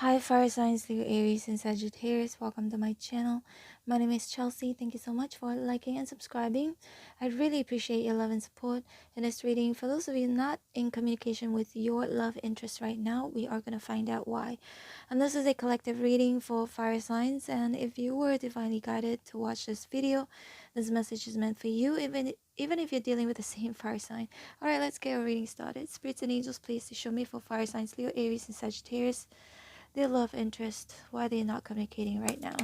Hi fire signs, Leo, Aries and Sagittarius, welcome to my channel. My name is Chelsea. Thank you so much for liking and subscribing. I really appreciate your love and support in this reading. For those of you not in communication with your love interest right now, we are going to find out why. And this is a collective reading for fire signs, and if you were divinely guided to watch this video, this message is meant for you, even if you're dealing with the same fire sign. Alright, let's get our reading started. Spirits and angels, please to show me for fire signs, Leo, Aries and Sagittarius, their love interest, why they're not communicating right now.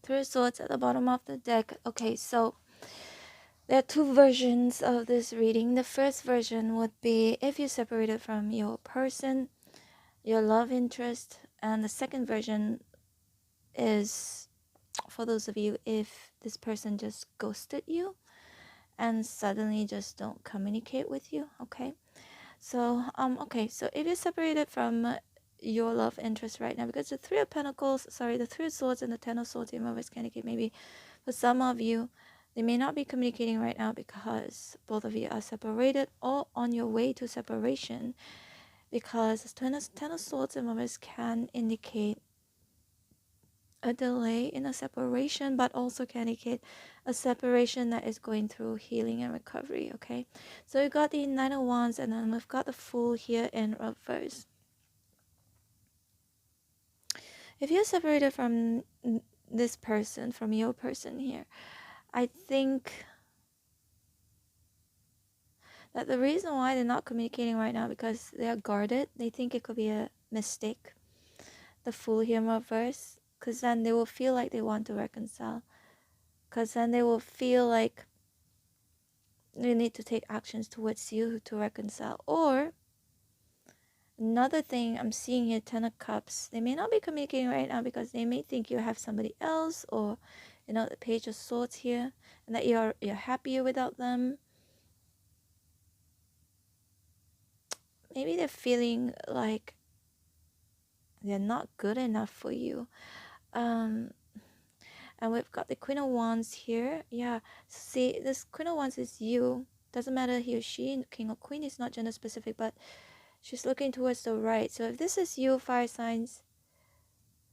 Three of Swords at the bottom of the deck. Okay, so there are two versions of this reading. The first version would be if you separated from your person, your love interest, and the second version is for those of you if this person just ghosted you and suddenly just don't communicate with you. Okay, so so if you're separated from your love interest right now, because the Three of Pentacles, sorry, the Three of Swords and the Ten of Swords in reverse can indicate maybe for some of you they may not be communicating right now because both of you are separated or on your way to separation, because the Ten of Swords in reverse can indicate a delay in a separation, but also can indicate a separation that is going through healing and recovery. Okay, so we got the Nine of Wands, and then we've got the Fool here in reverse. If you're separated from this person, from your person here, I think that the reason why they're not communicating right now because they are guarded. They think it could be a mistake, the Fool here in reverse, because then they will feel like they want to reconcile, because then they will feel like they need to take actions towards you to reconcile. Or another thing I'm seeing here, Ten of Cups, they may not be communicating right now because they may think you have somebody else, or the Page of Swords here, and that you're happier without them. Maybe they're feeling like they're not good enough for you. And we've got the Queen of Wands here. Yeah, see, this Queen of Wands is you. Doesn't matter he or she. King or Queen is not gender specific, but she's looking towards the right. So if this is you, fire signs,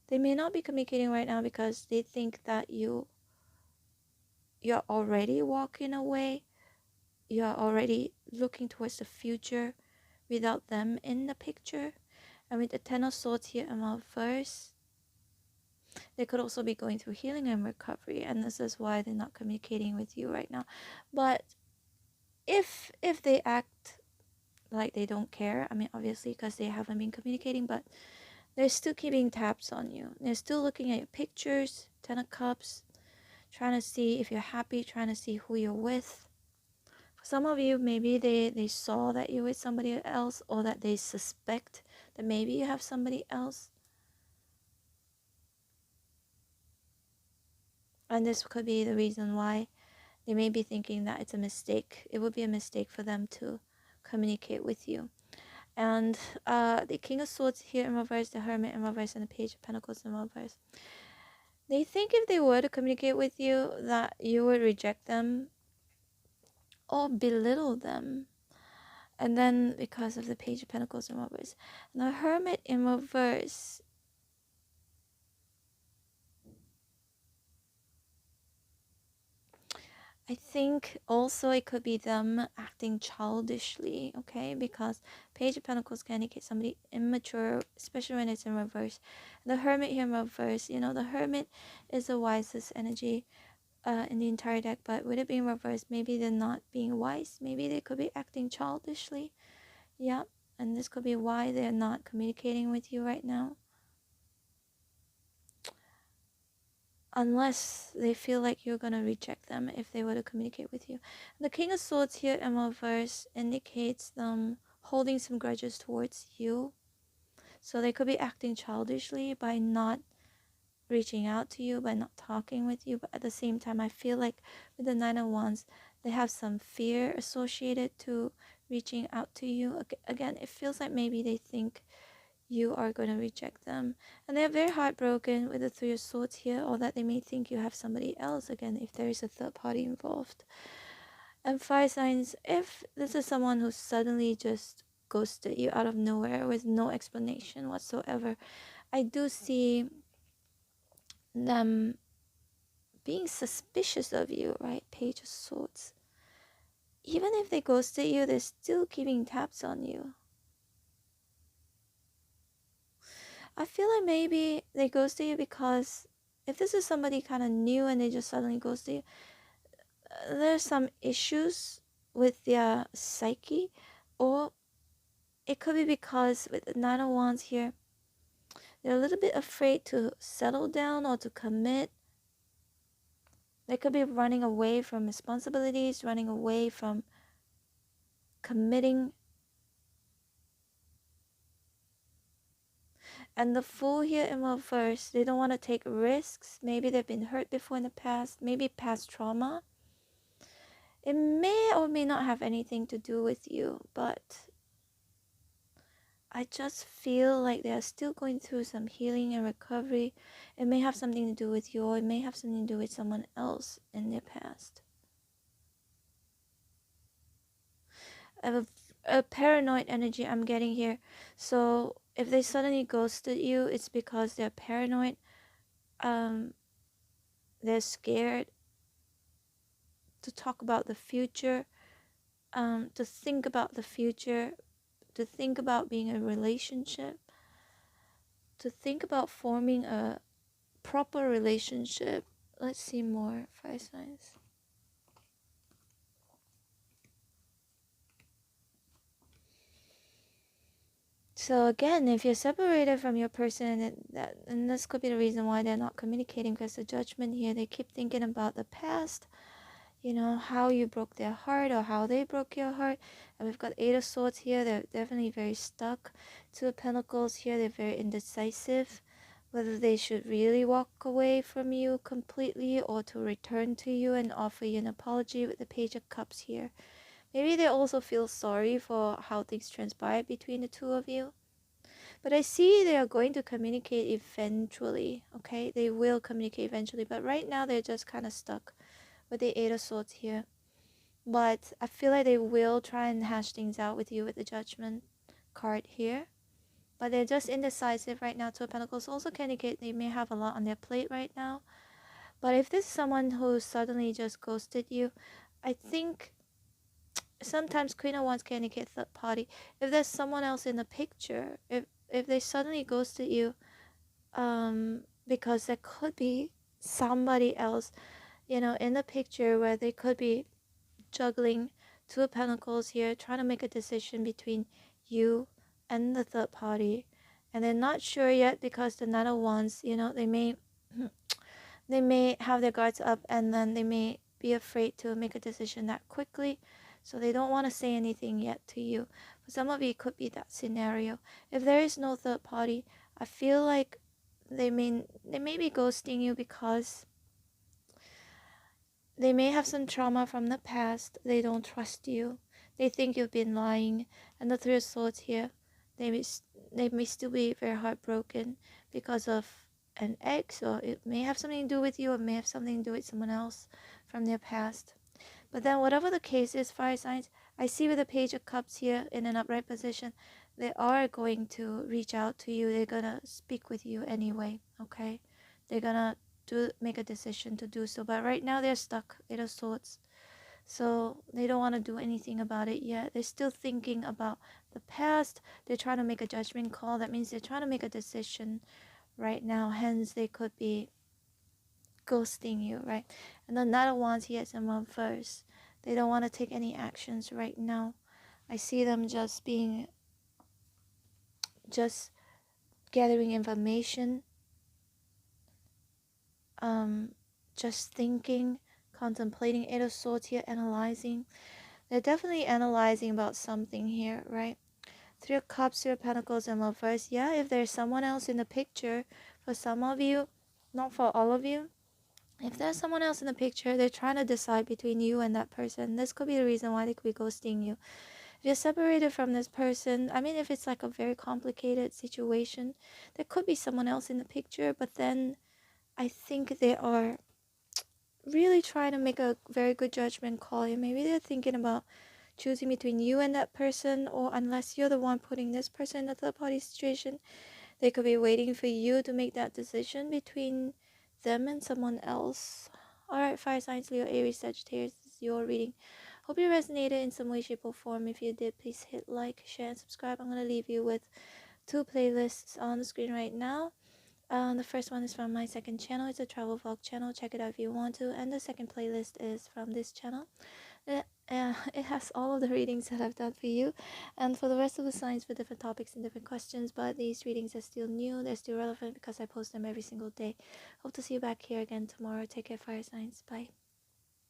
they may not be communicating right now because they think that you're already walking away. You're already looking towards the future without them in the picture. And with the Ten of Swords here in reverse, they could also be going through healing and recovery, and this is why they're not communicating with you right now. But if they act like they don't care, I mean, obviously because they haven't been communicating, but they're still keeping tabs on you. They're still looking at your pictures, Ten of Cups, trying to see if you're happy, trying to see who you're with. For some of you, maybe they saw that you're with somebody else, or that they suspect that maybe you have somebody else. And this could be the reason why they may be thinking that it's a mistake. It would be a mistake for them to communicate with you. And the King of Swords here in reverse, the Hermit in reverse, and the Page of Pentacles in reverse. They think if they were to communicate with you that you would reject them or belittle them. And then because of the Page of Pentacles in reverse. And the Hermit in reverse, I think also it could be them acting childishly, okay? Because Page of Pentacles can indicate somebody immature, especially when it's in reverse. The Hermit here in reverse, the Hermit is the wisest energy in the entire deck, but with it being reversed, maybe they're not being wise. Maybe they could be acting childishly. Yeah, and this could be why they're not communicating with you right now. unless they feel like you're gonna reject them if they were to communicate with you. The King of Swords here in reverse indicates them holding some grudges towards you. So they could be acting childishly by not reaching out to you, by not talking with you. But at the same time, I feel like with the Nine of Wands, they have some fear associated to reaching out to you. Again, it feels like maybe they think you are going to reject them, and they're very heartbroken with the Three of Swords here, or that they may think you have somebody else, again if there is a third party involved. And fire signs, if this is someone who suddenly just ghosted you out of nowhere with no explanation whatsoever, I do see them being suspicious of you, right? Page of Swords. Even if they ghosted you, they're still keeping tabs on you. I feel like maybe they ghosted you because if this is somebody kind of new and they just suddenly ghosted you, there's some issues with their psyche, or it could be because with the Nine of Wands here, they're a little bit afraid to settle down or to commit. They could be running away from responsibilities, running away from committing. And the Fool here in reverse, they don't want to take risks. Maybe they've been hurt before in the past, maybe past trauma. It may or may not have anything to do with you, but I just feel like they are still going through some healing and recovery. It may have something to do with you, or it may have something to do with someone else in their past. I have a paranoid energy I'm getting here. So if they suddenly ghosted you, it's because they're paranoid. They're scared to talk about the future, to think about the future, to think about being in a relationship, to think about forming a proper relationship. Let's see more fire signs. So again, if you're separated from your person, and this could be the reason why they're not communicating, because the Judgment here, they keep thinking about the past, you know, how you broke their heart or how they broke your heart. And we've got Eight of Swords here. They're definitely very stuck. Two of Pentacles here. They're very indecisive whether they should really walk away from you completely or to return to you and offer you an apology with the Page of Cups here. Maybe they also feel sorry for how things transpired between the two of you. But I see they are going to communicate eventually, okay? They will communicate eventually. But right now, they're just kind of stuck with the Eight of Swords here. But I feel like they will try and hash things out with you with the Judgment card here. But they're just indecisive right now. Two of Pentacles also can indicate they may have a lot on their plate right now. But if this is someone who suddenly just ghosted you, I think sometimes Queen of Wands can indicate third party. If there's someone else in the picture, if they suddenly ghosted you, because there could be somebody else, you know, in the picture where they could be juggling Two of Pentacles here, trying to make a decision between you and the third party, and they're not sure yet because the Nine of Wands, you know, they may have their guards up, and then they may be afraid to make a decision that quickly. So they don't want to say anything yet to you. For some of you, it could be that scenario. If there is no third party, I feel like they may be ghosting you because they may have some trauma from the past. They don't trust you. They think you've been lying. And the Three of Swords here, they may still be very heartbroken because of an ex, or it may have something to do with you, or it may have something to do with someone else from their past. But then whatever the case is, fire signs, I see with the Page of Cups here in an upright position, they are going to reach out to you. They're going to speak with you anyway, okay? They're going to make a decision to do so. But right now they're stuck, Eight of Swords. So they don't want to do anything about it yet. They're still thinking about the past. They're trying to make a judgment call. That means they're trying to make a decision right now. Hence, they could be ghosting you, right? And the Knight of Wands here is in reverse. They don't want to take any actions right now. I see them just gathering information, just thinking, contemplating. 8 of Swords here, analyzing. They're definitely analyzing about something here, right? 3 of Cups, 3 of Pentacles, and Lovers. Yeah, if there's someone else in the picture, for some of you, not for all of you, if there's someone else in the picture, they're trying to decide between you and that person. This could be the reason why they could be ghosting you. If you're separated from this person, I mean, if it's like a very complicated situation, there could be someone else in the picture, but then I think they are really trying to make a very good judgment call. And maybe they're thinking about choosing between you and that person, or unless you're the one putting this person in a third party situation, they could be waiting for you to make that decision between them and someone else. Alright, fire signs, Leo, Aries, Sagittarius, this is your reading. Hope you resonated in some way, shape, or form. If you did, please hit like, share, and subscribe. I'm going to leave you with 2 playlists on the screen right now. The first one is from my second channel. It's a travel vlog channel. Check it out if you want to. And the second playlist is from this channel. It has all of the readings that I've done for you, and for the rest of the signs for different topics and different questions. But these readings are still new. They're still relevant because I post them every single day. Hope to see you back here again tomorrow. Take care, fire signs. Bye.